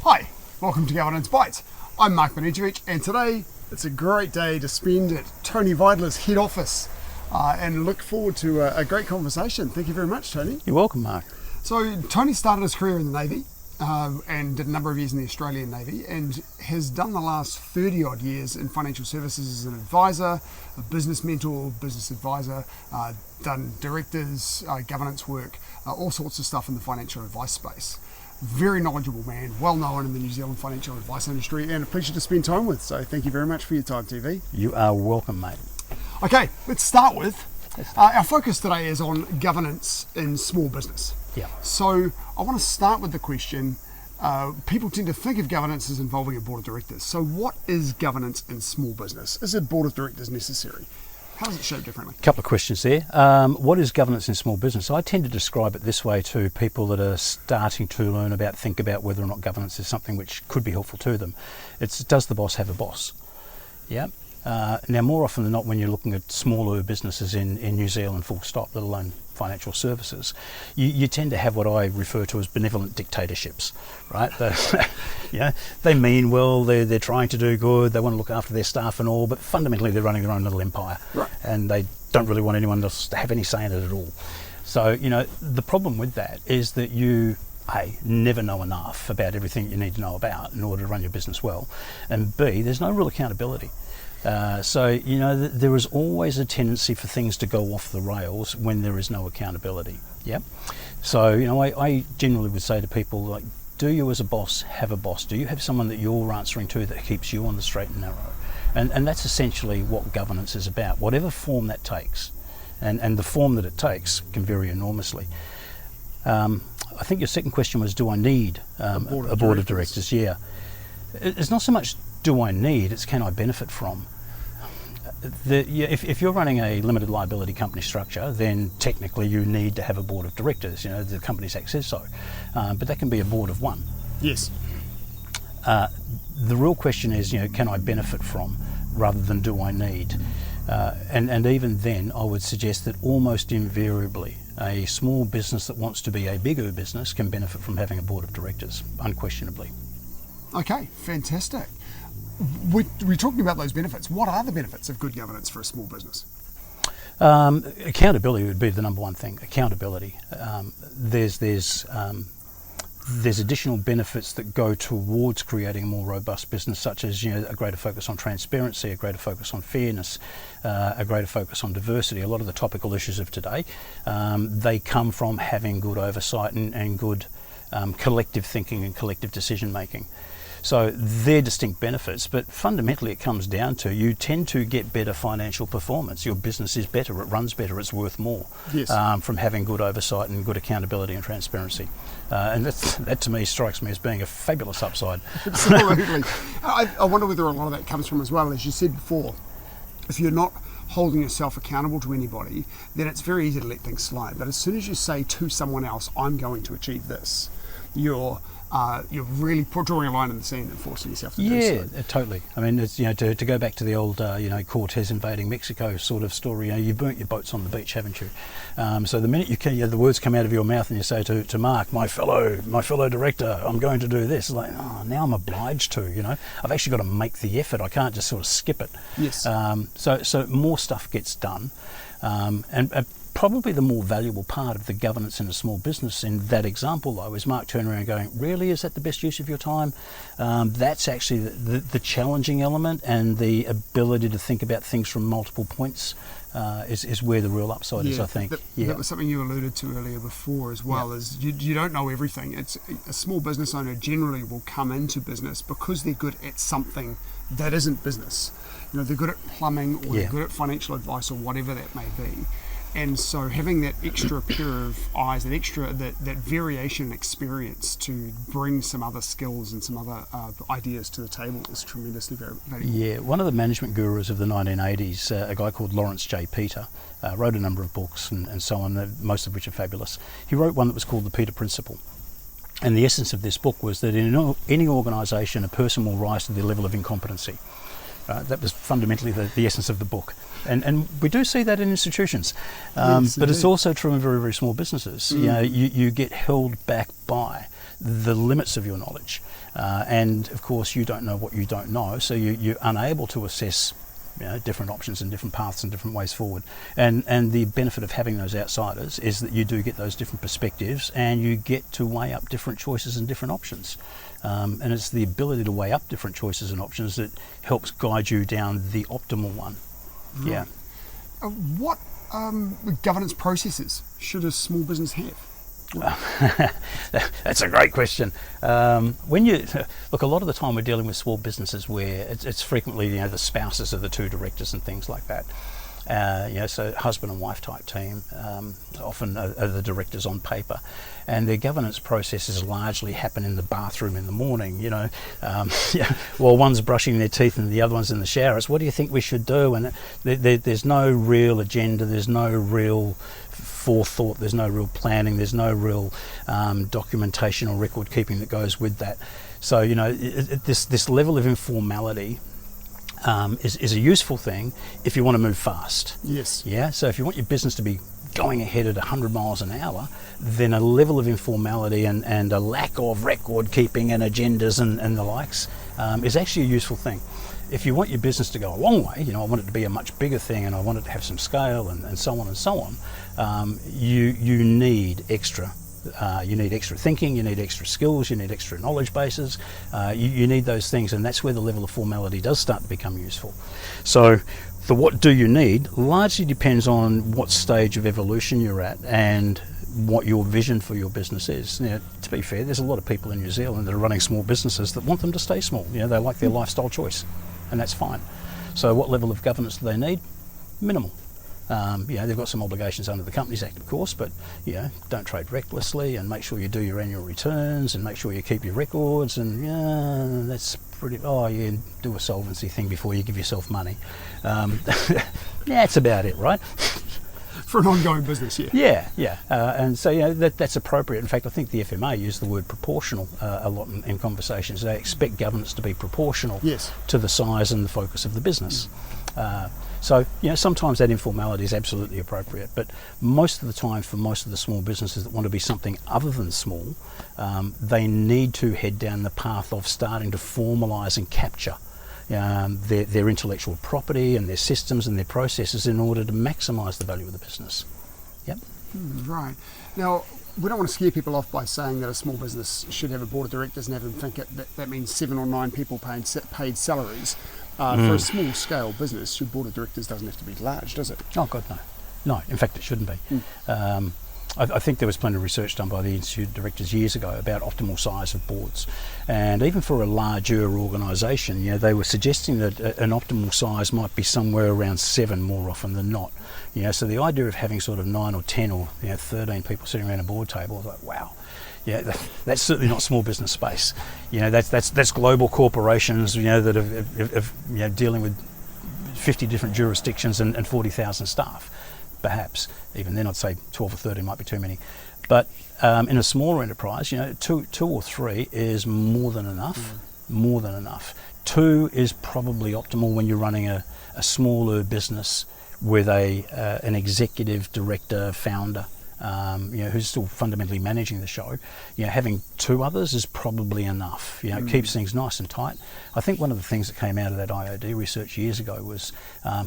Hi, welcome to Governance Bites. I'm Mark Banicevich, and today it's a great day to spend at Tony Vidler's head office and look forward to a great conversation. Thank you very much, Tony. You're welcome, Mark. So Tony started his career in the Navy and did a number of years in the Australian Navy and has done the last 30 odd years in financial services as an advisor, a business mentor, business advisor, done directors, governance work, all sorts of stuff in the financial advice space. Very knowledgeable man, well known in the New Zealand financial advice industry, and a pleasure to spend time with. So thank you very much for your time, TV. You are welcome, mate. Okay, let's start with, our focus today is on governance in small business. Yeah. So I want to start with the question, people tend to think of governance as involving a board of directors. So what is governance in small business? Is a board of directors necessary? How does it show differently? A couple of questions there. What is governance in small business? I tend to describe it this way to people that are starting to think about whether or not governance is something which could be helpful to them. It's, does the boss have a boss? Yeah. Now, more often than not, when you're looking at smaller businesses in New Zealand, full stop, let alone financial services, you tend to have what I refer to as benevolent dictatorships, right? They mean well, they're trying to do good, they want to look after their staff and all, but fundamentally they're running their own little empire, right, and they don't really want anyone else to have any say in it at all. So, the problem with that is that you never know enough about everything you need to know about in order to run your business well, and B, there's no real accountability. There is always a tendency for things to go off the rails when there is no accountability. Yeah. So, I generally would say to people, like, do you as a boss have a boss? Do you have someone that you're answering to that keeps you on the straight and narrow? And that's essentially what governance is about, whatever form that takes. And the form that it takes can vary enormously. I think your second question was, do I need a board of directors? Yeah. It's not so much do I need, it's can I benefit from. If you're running a limited liability company structure, then technically you need to have a board of directors. The Companies Act says so. But that can be a board of one. Yes. The real question is, can I benefit from, rather than do I need? And even then, I would suggest that almost invariably, a small business that wants to be a bigger business can benefit from having a board of directors, unquestionably. Okay, fantastic. We're talking about those benefits. What are the benefits of good governance for a small business? Accountability would be the number one thing. Accountability. There's additional benefits that go towards creating a more robust business, such as a greater focus on transparency, a greater focus on fairness, a greater focus on diversity. A lot of the topical issues of today, they come from having good oversight and good collective thinking and collective decision making. So they're distinct benefits, but fundamentally it comes down to you tend to get better financial performance. Your business is better, it runs better, it's worth more. Yes. From having good oversight and good accountability and transparency. And that to me strikes me as being a fabulous upside. Absolutely. I wonder whether a lot of that comes from, as well, as you said before, if you're not holding yourself accountable to anybody, then it's very easy to let things slide. But as soon as you say to someone else, I'm going to achieve this, you're really drawing a line in the sand and forcing yourself to do so. Yeah, totally. I mean, it's, to go back to the old, Cortez invading Mexico sort of story. You've burnt your boats on the beach, haven't you? So the minute the words come out of your mouth and you say to Mark, my fellow director, I'm going to do this. It's like, now I'm obliged to. I've actually got to make the effort. I can't just sort of skip it. Yes. So more stuff gets done, and probably the more valuable part of the governance in a small business in that example, though, is Mark turning around going, really, is that the best use of your time? That's actually the challenging element, and the ability to think about things from multiple points is where the real upside is, I think. That was something you alluded to earlier before as well, is you don't know everything. It's a small business owner generally will come into business because they're good at something that isn't business. They're good at plumbing, or they're good at financial advice, or whatever that may be. And so having that extra pair of eyes, that variation and experience to bring some other skills and some other ideas to the table is tremendously valuable. Yeah, one of the management gurus of the 1980s, a guy called Lawrence J. Peter, wrote a number of books and so on, most of which are fabulous. He wrote one that was called The Peter Principle. And the essence of this book was that in any organisation, a person will rise to their level of incompetency. That was fundamentally the essence of the book. And we do see that in institutions. Yes, but it's also true in very, very small businesses. You get held back by the limits of your knowledge. And of course, you don't know what you don't know, so you're unable to assess different options and different paths and different ways forward. And the benefit of having those outsiders is that you do get those different perspectives and you get to weigh up different choices and different options. And it's the ability to weigh up different choices and options that helps guide you down the optimal one. Right. Yeah. What governance processes should a small business have? That's a great question. When you look, a lot of the time we're dealing with small businesses where it's frequently the spouses of the two directors and things like that. So husband and wife type team often are the directors on paper, and their governance processes largely happen in the bathroom in the morning. While one's brushing their teeth and the other one's in the shower. It's, what do you think we should do? And there's no real agenda. There's no real forethought. There's no real planning. There's no real documentation or record keeping that goes with that. So this level of informality is a useful thing if you want to move fast. Yes. Yeah. So if you want your business to be going ahead at 100 miles an hour, then a level of informality and a lack of record keeping and agendas and the likes is actually a useful thing. If you want your business to go a long way, I want it to be a much bigger thing and I want it to have some scale and so on and so on, you need extra. You need extra thinking, you need extra skills, you need extra knowledge bases, you need those things, and that's where the level of formality does start to become useful. So the what do you need largely depends on what stage of evolution you're at and what your vision for your business is. To be fair, there's a lot of people in New Zealand that are running small businesses that want them to stay small. They like their lifestyle choice, and that's fine. So what level of governance do they need? Minimal. They've got some obligations under the Companies Act, of course, but don't trade recklessly and make sure you do your annual returns and make sure you keep your records, and that's pretty. Do a solvency thing before you give yourself money. That's about it, right? For an ongoing business, yeah. Yeah. And so that's appropriate. In fact, I think the FMA used the word proportional a lot in conversations. They expect governance to be proportional to the size and the focus of the business. So sometimes that informality is absolutely appropriate, but most of the time for most of the small businesses that want to be something other than small, they need to head down the path of starting to formalise and capture their intellectual property and their systems and their processes in order to maximise the value of the business. Yep. Right. Now, we don't want to scare people off by saying that a small business should have a board of directors and have them think that means 7 or 9 people paid salaries. For a small scale business, your board of directors doesn't have to be large, does it? Oh God, no. No, in fact it shouldn't be. I think there was plenty of research done by the Institute of Directors years ago about optimal size of boards. And even for a larger organisation, they were suggesting that an optimal size might be somewhere around 7 more often than not. So the idea of having sort of 9 or 10 or 13 people sitting around a board table, I was like, wow. That's certainly not small business space. That's global corporations, that have dealing with 50 different jurisdictions and 40,000 staff, perhaps. Even then, I'd say 12 or 13 might be too many. But in a smaller enterprise, 2 or 3 is more than enough. More than enough. 2 is probably optimal when you're running a smaller business with an executive director, founder. Who's still fundamentally managing the show. Having 2 others is probably enough. It keeps things nice and tight. I think one of the things that came out of that IOD research years ago was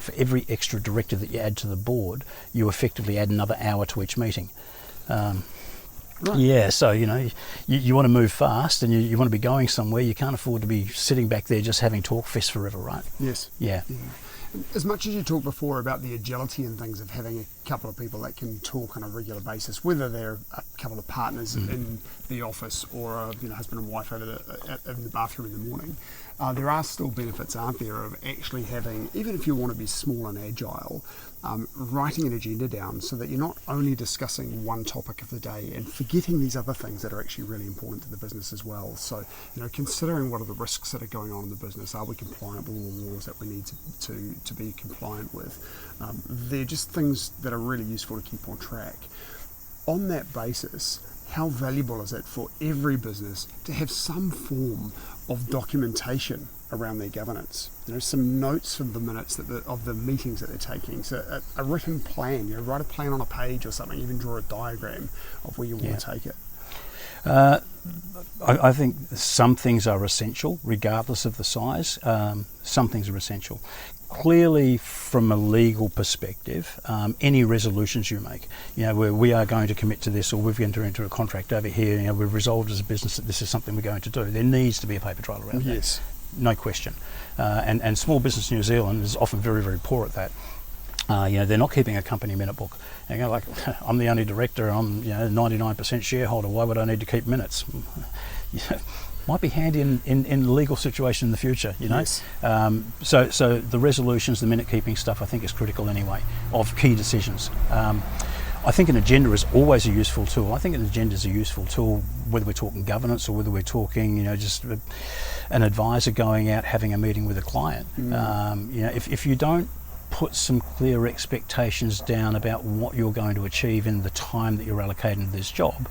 for every extra director that you add to the board, you effectively add another hour to each meeting. Right. Yeah, so you want to move fast and you want to be going somewhere. You can't afford to be sitting back there just having talk fest forever, right? Yes. Yeah. As much as you talked before about the agility and things of having a couple of people that can talk on a regular basis, whether they're a couple of partners in the office or a husband and wife over in the bathroom in the morning, there are still benefits, aren't there, of actually having, even if you want to be small and agile, writing an agenda down so that you're not only discussing one topic of the day and forgetting these other things that are actually really important to the business as well. So, considering what are the risks that are going on in the business, are we compliant with all the laws that we need to be compliant with? They're just things that are really useful to keep on track. On that basis, how valuable is it for every business to have some form of documentation around their governance? Some notes from the minutes of the meetings that they're taking. So a written plan, write a plan on a page or something, even draw a diagram of where you want to take it. I think some things are essential, regardless of the size. Some things are essential. Clearly, from a legal perspective, any resolutions you make, where we are going to commit to this, or we've entered into a contract over here, we've resolved as a business that this is something we're going to do, there needs to be a paper trail around that. Yes. No question. And small business New Zealand is often very, very poor at that. They're not keeping a company minute book. And like, I'm the only director, I'm 99% shareholder, why would I need to keep minutes? Might be handy in a legal situation in the future, Yes. So the resolutions, the minute keeping stuff, I think is critical anyway, of key decisions. I think an agenda is always a useful tool. I think an agenda is a useful tool, whether we're talking governance or whether we're talking, just an advisor going out having a meeting with a client. If you don't put some clear expectations down about what you're going to achieve in the time that you're allocated to this job,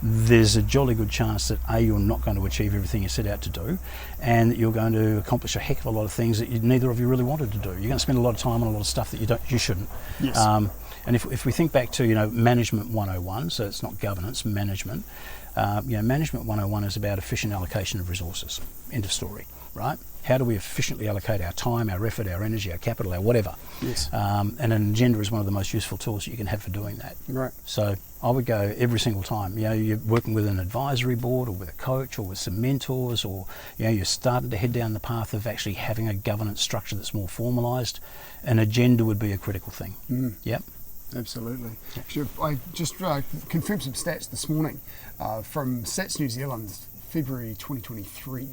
there's a jolly good chance that you're not going to achieve everything you set out to do, and that you're going to accomplish a heck of a lot of things that neither of you really wanted to do. You're going to spend a lot of time on a lot of stuff that you shouldn't. Yes. And if we think back to management 101, so it's not governance, management. Management 101 is about efficient allocation of resources. End of story, right? How do we efficiently allocate our time, our effort, our energy, our capital, our whatever? Yes. And an agenda is one of the most useful tools that you can have for doing that. Right. So I would go every single time. You're working with an advisory board or with a coach or with some mentors, or you're starting to head down the path of actually having a governance structure that's more formalised. An agenda would be a critical thing. Yep. Absolutely. Actually, I just confirmed some stats this morning from Stats New Zealand, February 2023.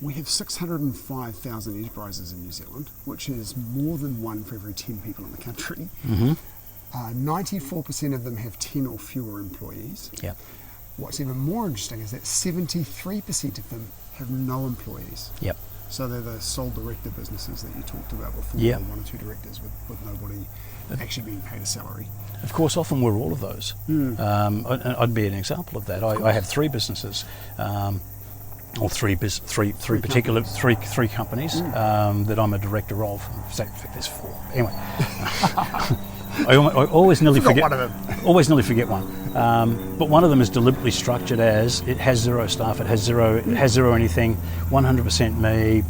We have 605,000 enterprises in New Zealand, which is more than one for every 10 people in the country. 94% of them have 10 or fewer employees. Yep. What's even more interesting is that 73% of them have no employees. Yep. So they're the sole director businesses that you talked about before, Yep. one or two directors with nobody actually being paid a salary. Of course, often we're all of those. I'd be an example of that. I have three businesses, or three companies that I'm a director of. In fact, there's four. Anyway, I always nearly forget one of them. Always nearly forget one. But one of them is deliberately structured as it has zero staff, it has zero anything, 100% me,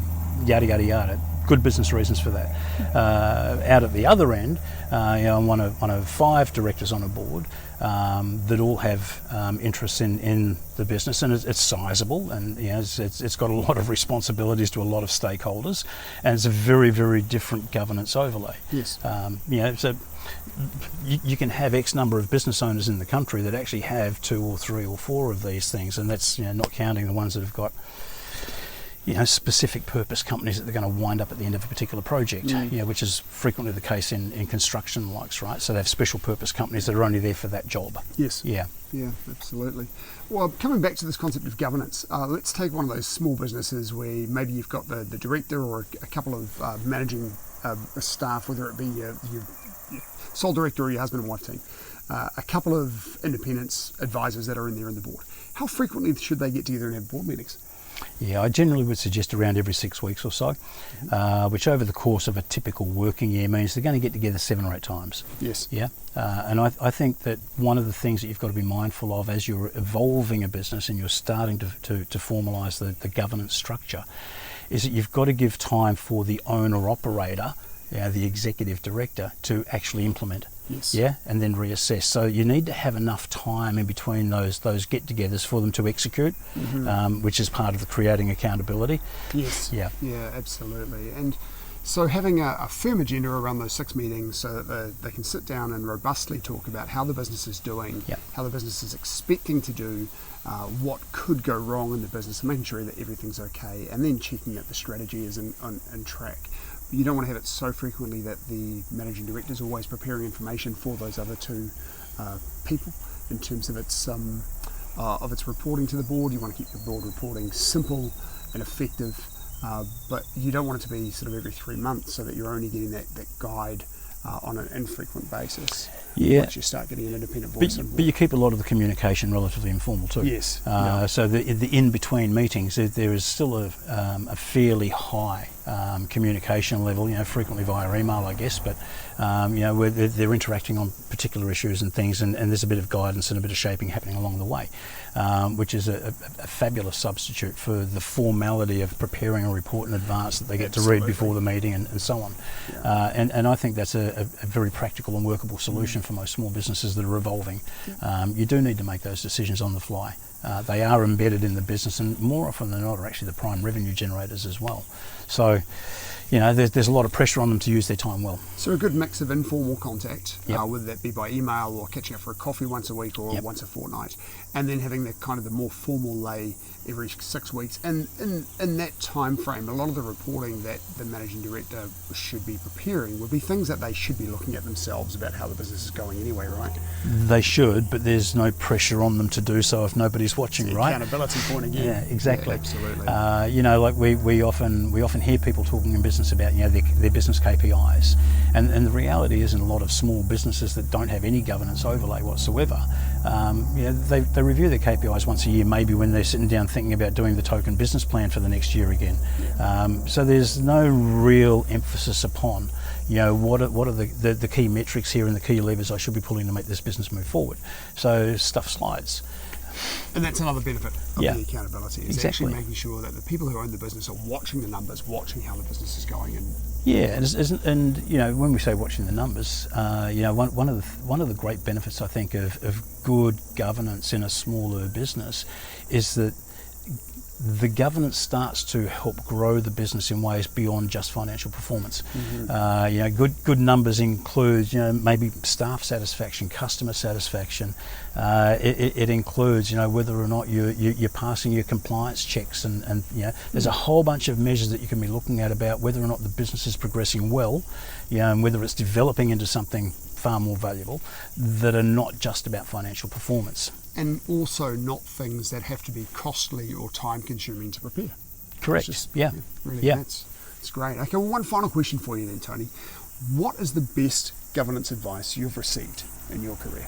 yada yada yada. Good business reasons for that. Out at the other end, I'm one of 5 directors on a board that all have interests in the business, and it's sizable, and it's got a lot of responsibilities to a lot of stakeholders, and it's a very, very different governance overlay. Yes. So you can have X number of business owners in the country that actually have 2 or 3 or 4 of these things, and that's not counting the ones that have got specific purpose companies that they're going to wind up at the end of a particular project, which is frequently the case in construction and likes, right? So they have special purpose companies that are only there for that job. Yes. Yeah. Yeah, absolutely. Well, coming back to this concept of governance, let's take one of those small businesses where maybe you've got the director or a couple of managing staff, whether it be your sole director or your husband and wife team, a couple of independents, advisors that are in there in the board. How frequently should they get together and have board meetings? Yeah, I generally would suggest around every 6 weeks or so, which over the course of a typical working year means they're going to get together 7 or 8 times. Yes. Yeah, and I think that one of the things that you've got to be mindful of as you're evolving a business and you're starting to formalise the governance structure is that you've got to give time for the owner-operator, the executive director, to actually implement. Yes. Yeah, and then reassess. So you need to have enough time in between those get-togethers for them to execute, which is part of the creating accountability. Yes. Yeah. Yeah, absolutely. And so having a firm agenda around those 6 meetings so that they can sit down and robustly talk about how the business is doing, how the business is expecting to do, what could go wrong in the business, and making sure that everything's okay, and then checking that the strategy is on track. You don't want to have it so frequently that the managing director is always preparing information for those other 2 people in terms of its reporting to the board. You want to keep the board reporting simple and effective, but you don't want it to be sort of every 3 months so that you're only getting that guide on an infrequent basis. Yeah. Once you start getting an independent voice on board. But you keep a lot of the communication relatively informal too. Yes. So the in-between meetings, there is still a fairly high communication level, frequently via email, I guess, but where they're interacting on particular issues and things, and there's a bit of guidance and a bit of shaping happening along the way, which is a fabulous substitute for the formality of preparing a report in advance that they get to read before the meeting and so on. Yeah. And I think that's a very practical and workable solution for most small businesses that are evolving. You do need to make those decisions on the fly. They are embedded in the business, and more often than not are actually the prime revenue generators as well. So, there's a lot of pressure on them to use their time well. So a good mix of informal contact, Yep. whether that be by email or catching up for a coffee once a week or Yep. once a fortnight, and then having the kind of the more formal lay every 6 weeks. And in that time frame, a lot of the reporting that the managing director should be preparing would be things that they should be looking at themselves about how the business is going anyway, right? They should, but there's no pressure on them to do so if nobody's watching, It's the right? accountability point again. Yeah, exactly. Yeah, absolutely. Like we often hear people talking in business about their business KPIs, and the reality is in a lot of small businesses that don't have any governance overlay whatsoever, they review their KPIs once a year, maybe when they're sitting down thinking about doing the token business plan for the next year again. So there's no real emphasis upon what are the key metrics here and the key levers I should be pulling to make this business move forward. So stuff slides. And that's another benefit of the accountability, is Exactly. actually making sure that the people who own the business are watching the numbers, watching how the business is going. And when we say watching the numbers, one of the great benefits I think of good governance in a smaller business is that the governance starts to help grow the business in ways beyond just financial performance. Good numbers include maybe staff satisfaction, customer satisfaction. It includes whether or not you're passing your compliance checks, and there's a whole bunch of measures that you can be looking at about whether or not the business is progressing well, and whether it's developing into something far more valuable, that are not just about financial performance. And also not things that have to be costly or time consuming to prepare. Correct. That's great. Okay, well, one final question for you then, Tony. What is the best governance advice you've received in your career?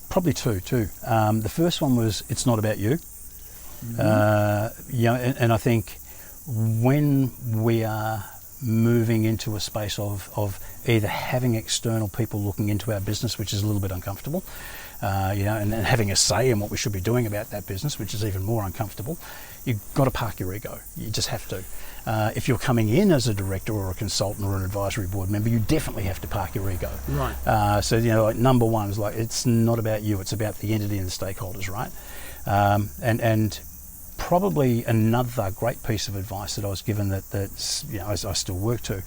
Probably two. The first one was, it's not about you. And I think when we are moving into a space of either having external people looking into our business, which is a little bit uncomfortable, and having a say in what we should be doing about that business, which is even more uncomfortable, you've got to park your ego. You just have to. If you're coming in as a director or a consultant or an advisory board member, you definitely have to park your ego. Right. So number one is it's not about you, it's about the entity and the stakeholders, right? And probably another great piece of advice that I was given that's I still work to.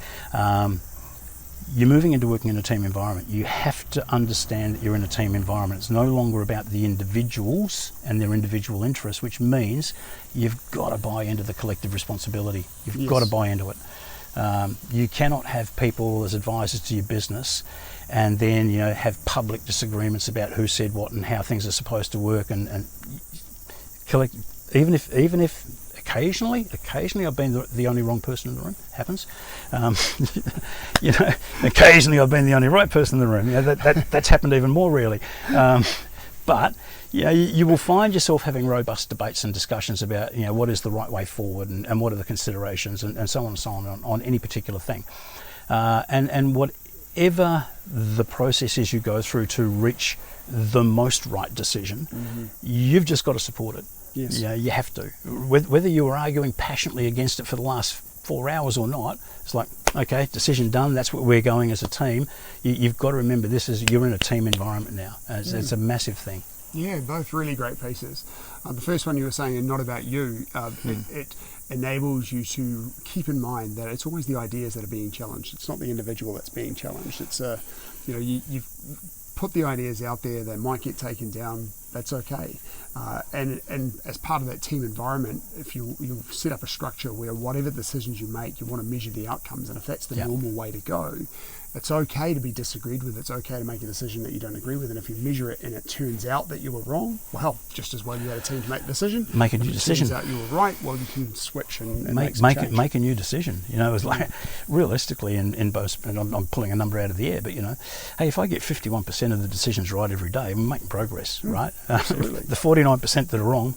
You're moving into working in a team environment. You have to understand that you're in a team environment. It's no longer about the individuals and their individual interests, which means you've got to buy into the collective responsibility. You've got to buy into it. You cannot have people as advisors to your business and then have public disagreements about who said what and how things are supposed to work, and collect. Even if occasionally I've been the only wrong person in the room. Happens. Occasionally I've been the only right person in the room. That's happened even more rarely. But you will find yourself having robust debates and discussions about what is the right way forward and what are the considerations and so on and so on any particular thing. And whatever the process is you go through to reach the most right decision, you've just got to support it. Yes. You have to. Whether you were arguing passionately against it for the last 4 hours or not, it's like, okay, decision done, that's what we're going as a team. You've got to remember you're in a team environment now. It's a massive thing. Yeah, both really great pieces. The first one you were saying, and not about you, it enables you to keep in mind that it's always the ideas that are being challenged. It's not the individual that's being challenged. It's you've put the ideas out there, they might get taken down, that's okay. And as part of that team environment, if you set up a structure where whatever decisions you make, you want to measure the outcomes, and if that's the normal way to go, it's okay to be disagreed with. It's okay to make a decision that you don't agree with, and if you measure it and it turns out that you were wrong, well, just as well you had a team to make the decision. Make a new decision. If it turns out you were right, well, you can switch and make a new decision. It's like realistically in both, and I'm pulling a number out of the air, but hey, if I get 51% of the decisions right every day, I'm making progress, right? Absolutely. The 49% that are wrong,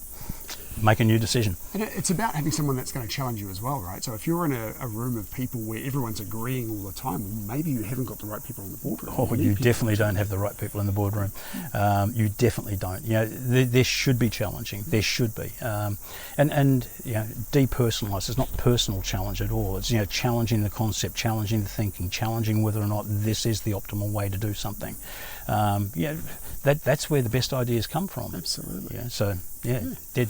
make a new decision. And it's about having someone that's going to challenge you as well, right? So if you're in a room of people where everyone's agreeing all the time, well, maybe you haven't got the right people in the boardroom. Oh, you definitely don't have the right people in the boardroom. You definitely don't. There should be challenging. There should be. And depersonalise. It's not personal challenge at all. It's challenging the concept, challenging the thinking, challenging whether or not this is the optimal way to do something. That's where the best ideas come from. Absolutely. Dead.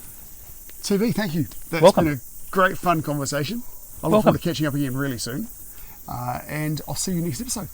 TV, thank you. That's Welcome. been a great, fun conversation. I look forward to catching up again really soon. And I'll see you next episode.